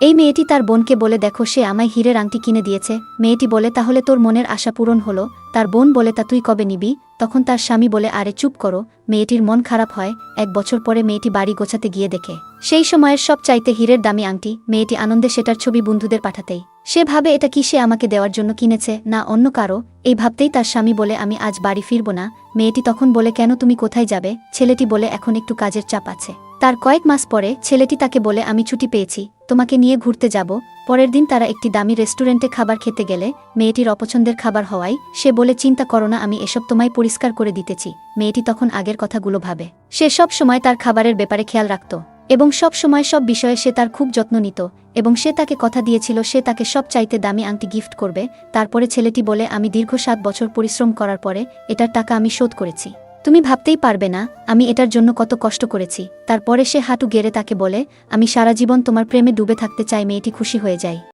এই মেয়েটি তার বোনকে বলে, দেখো সে আমায় হীরের আংটি কিনে দিয়েছে। মেয়েটি বলে, তাহলে তোর মনের আশা পূরণ হলো। তার বোন বলে, তা তুই কবে নিবি? তখন তার স্বামী বলে, আরে চুপ করো। মেয়েটির মন খারাপ হয়। 1 বছর পরে মেয়েটি বাড়ি গোছাতে গিয়ে দেখে সেই সময়ের সব চাইতে হীরের দামি আংটি। মেয়েটি আনন্দে সেটার ছবি বন্ধুদের পাঠাতেই সে ভাবে, এটা কি সে আমাকে দেওয়ার জন্য কিনেছে, না অন্য কারো। এই ভাবতেই তার স্বামী বলে, আমি আজ বাড়ি ফিরব না। মেয়েটি তখন বলে, কেন, তুমি কোথায় যাবে? ছেলেটি বলে, এখন একটু কাজের চাপ আছে। তার কয়েক মাস পরে ছেলেটি তাকে বলে, আমি ছুটি পেয়েছি, তোমাকে নিয়ে ঘুরতে যাব। পরের দিন তারা একটি দামি রেস্টুরেন্টে খাবার খেতে গেলে মেয়েটির অপছন্দের খাবার হওয়ায় সে বলে, চিন্তা করো না, আমি এসব তোমায় পরিষ্কার করে দিতেছি। মেয়েটি তখন আগের কথাগুলো ভাবে। সে সব সময় তার খাবারের ব্যাপারে খেয়াল রাখত এবং সব সময় সব বিষয়ে সে তার খুব যত্ন নিত এবং সে তাকে কথা দিয়েছিল সে তাকে সব চাইতে দামি আংটি গিফট করবে। তারপরে ছেলেটি বলে, আমি দীর্ঘ 7 বছর পরিশ্রম করার পরে এটার টাকা আমি শোধ করেছি। তুমি ভাবতেই পারবে না আমি এটার জন্য কত কষ্ট করেছি। তারপরে সে হাঁটু গেড়ে তাকে বলে, আমি সারা জীবন তোমার প্রেমে ডুবে থাকতে চাই। মেয়েটি খুশি হয়ে যায়।